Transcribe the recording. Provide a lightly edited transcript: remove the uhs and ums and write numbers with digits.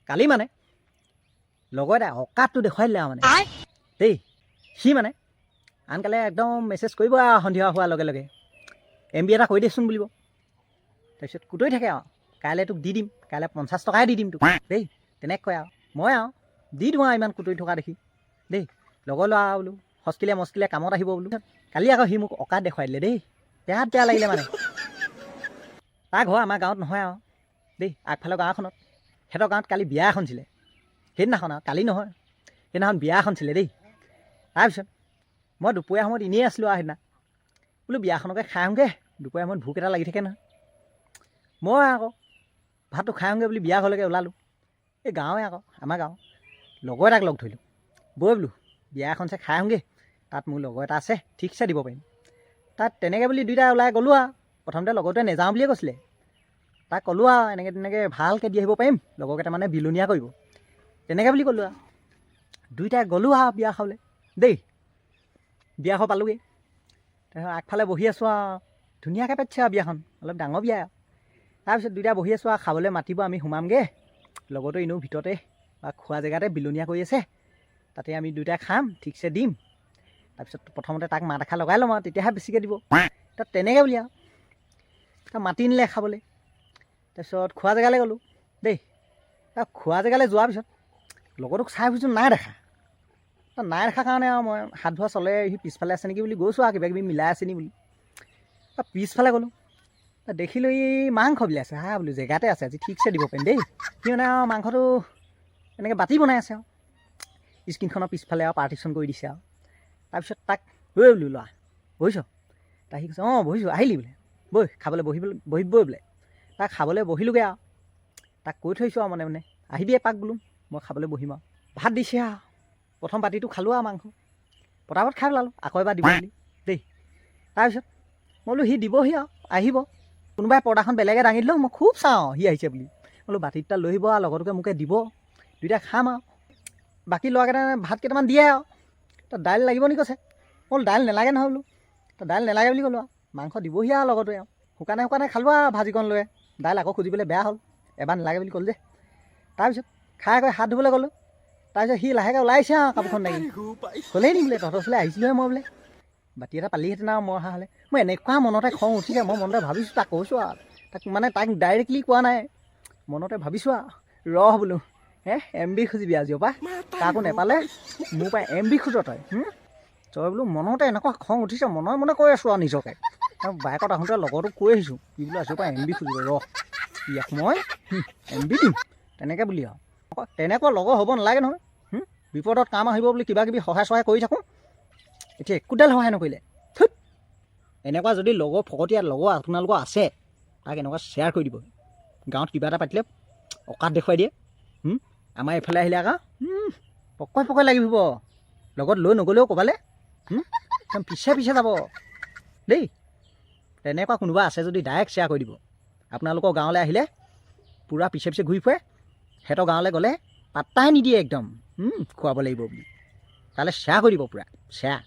কালি মানে লগৰ এটা অকাতটো দেখুৱাই দিলে আৰু মানে দেই সি মানে আনকালে একদম মেছেজ কৰিব আৰু সন্ধিয়া হোৱাৰ লগে লগে MB এটা কৰি দেচোন বুলিব তাৰপিছত কুটৰি থাকে আৰু কাইলৈ তোক দি দিম কাইলৈ 50 টকাই দি দিম তোক দেই তেনেকৈ কয় আৰু মই আৰু দি দিওঁ আৰু ইমান কুটৰি থকা দেখি দেই লগৰ ল'ৰা বোলো হস্কিলে মস্কিলে কামত আহিব বোলো কালি আকৌ সি মোক অকাত দেখুৱাই দিলে দেই বেয়া লাগিলে মানে তাৰ ঘৰ আমাৰ গাঁৱত নহয় আৰু দেই আগফালৰ গাঁওখনত সিহঁতৰ গাঁৱত কালি বিয়া এখন ছিলে সেইদিনাখন আৰু কালি নহয় সেইদিনাখন বিয়া এখন ছিলে দেই তাৰপিছত মই দুপৰীয়া সময়ত এনেই আছিলোঁ আৰু সেইদিনা বোলো বিয়াখনকে খাই আহোঁগৈ দুপৰীয়া সময়ত ভোক এটা লাগি থাকে নহয় মই আকৌ ভাতটো খাই আহোঁগৈ বুলি বিয়া ঘৰলৈকে ওলালোঁ এই গাঁৱে আকৌ আমাৰ গাঁও লগৰ এটাক লগ ধৰিলোঁ বৈ বোলো বিয়া এখন চাই খাই আহোঁগৈ তাত মোৰ লগৰ এটা আছে ঠিকছে দিব পাৰিম তাত তেনেকৈ বুলি দুইটা ওলাই গ'লোঁ আৰু প্ৰথমতে লগৰটোৱে নেযাওঁ বুলিয়ে কৈছিলে তাক ক'লোঁ আৰু এনেকৈ তেনেকৈ ভালকৈ দি আহিব পাৰিম লগৰকেইটা মানে বিলনীয়া কৰিব তেনেকৈ বুলি ক'লোঁ আৰু দুইটাই গ'লোঁ আৰু বিয়া খাবলৈ দেই বিয়া খাব পালোঁগৈ তাৰপিছত আগফালে বহি আছোঁ আৰু ধুনীয়াকৈ পাতিছে আৰু বিয়াখন অলপ ডাঙৰ বিয়া আৰু তাৰপিছত দুইটা বহি আছোঁ আৰু খাবলৈ মাতিব আমি সোমামগৈ লগৰটো এনেও ভিতৰতে বা খোৱা জেগাতে বিলনীয়া কৰি আছে তাতে আমি দুইটাই খাম ঠিকছে দিম তাৰপিছত প্ৰথমতে তাক মাত এষাৰ লগাই ল'ম আৰু তেতিয়াহে বেছিকৈ দিব তাত তেনেকৈ বুলি আৰু তাক মাতি নিলে খাবলৈ তাৰপিছত খোৱা জেগালৈ গ'লোঁ দেই তাক খোৱা জেগালৈ যোৱাৰ পিছত লগৰটোক চাই ফুৰিছোঁ নাই দেখা কাৰণে আৰু মই হাত ধোৱা চলে সি পিছফালে আছে নেকি বুলি গৈছোঁ আৰু কিবাকিবি মিলাই আছে নি বুলি পিছফালে গ'লোঁ দেখিলোঁ ই মাংস বিলাইছে হা বোলো জেগাতে আছে আজি ঠিকছে দিব পাৰিম দেই সি মানে আৰু মাংসটো এনেকৈ বাতি বনাই আছে আৰু স্ক্ৰীণখনৰ পিছফালে আৰু পাৰ্টিশ্যন কৰি দিছে আৰু তাৰপিছত তাক ঐ বোলো ল'ৰা বহিছ তাক সি কৈছে অঁ বহিছোঁ আহিলি বোলে বৈ খাবলৈ বহিবই বোলে তাক খাবলৈ বহিলোগৈ আৰু তাক কৈ থৈছোঁ আৰু মানে আহিবি এপাক বোলো মই খাবলৈ বহিম আৰু ভাত দিছে আৰু প্ৰথম বাতিটো খালোঁ আৰু মাংস পটাপট খাই পেলালোঁ আকৌ এবাৰ দিব বুলি দেই তাৰপিছত মই বোলো সি দিবহি আৰু আহিব কোনোবাই পৰ্দাখন বেলেগে দাঙি দিলেও মই খুব চাওঁ সি আহিছে বুলি বোলো বাতিটা লৈ আহিব আৰু লগৰটোকে মোকে দিব দুইটা খাম আৰু বাকী ল'ৰাকেইটা ভাত কেইটামান দিয়ে আৰু তই দাইল লাগিব নি কৈছে মই বোলো দাইল নেলাগে নহয় বোলো তই দাইল নেলাগে বুলি ক'লোঁ আৰু মাংস দিবহি আৰু লগৰটোৱে আৰু শুকানে খালোঁ আৰু ভাজিকণ লৈ দাইল আকৌ খুজিবলৈ বেয়া হ'ল এবাৰ নেলাগে বুলি ক'লোঁ যে তাৰপিছত খাই কৰি হাত ধুবলৈ গ'লোঁ তাৰপিছত সি লাহেকৈ ওলাই আহিছে আৰু কাপোৰখন লাগি ক'লেই নি বোলে তহঁতৰ ওচৰলৈ আহিছিলোঁহে মই বোলে বাতি এটা পালিহেঁতেন আৰু মই অহা হ'লে মই এনেকুৱা মনতে খং উঠিছে মই মনতে ভাবিছোঁ তাক কৈছোঁ আৰু তাক ডাইৰেক্টলি কোৱা নাই মনতে ভাবিছোঁ আৰু ৰহ বোলো MB খুজিবি আজিৰ পৰা কাকো নেপালে মোৰ পৰা MB খোজ তই বোলো মনতে এনেকুৱা খং উঠিছে মনে কৈ আছোঁ আৰু নিজকে বাইকত আহোঁতে লগৰটোক কৈ আহিছোঁ কি বোলো আজিৰ পৰা MB খুজিব ৰহ ইয়াক মই MB দিম তেনেকৈ বুলি আৰু তেনেকুৱা লগৰ হ'ব নালাগে নহয় বিপদত কাম আহিব বুলি কিবাকিবি সহায় কৰি থাকোঁ এতিয়া একোডাল সহায় নকৰিলে এনেকুৱা যদি লগৰ ফকতীয়া লগৰ আপোনালোকৰ আছে তাক এনেকুৱা শ্বেয়াৰ কৰি দিব গাঁৱত কিবা এটা পাতিলে অকাত দেখুৱাই দিয়ে আমাৰ এইফালে আহিলে আকৌ পকই লাগি ফুৰিব লগত লৈ নগ'লেও ক'বালে একদম পিছে যাব দেই তেনেকুৱা কোনোবা আছে যদি ডাইৰেক্ট শ্বেয়াৰ কৰি দিব আপোনালোকৰ গাঁৱলৈ আহিলে পূৰা পিছে ঘূৰি ফুৰে সিহঁতৰ গাঁৱলৈ গ'লে পাত্তাই নিদিয়ে একদম খুৱাব লাগিব বুলি তালৈ শ্বেয়াৰ কৰি দিব পূৰা শ্বেয়াৰ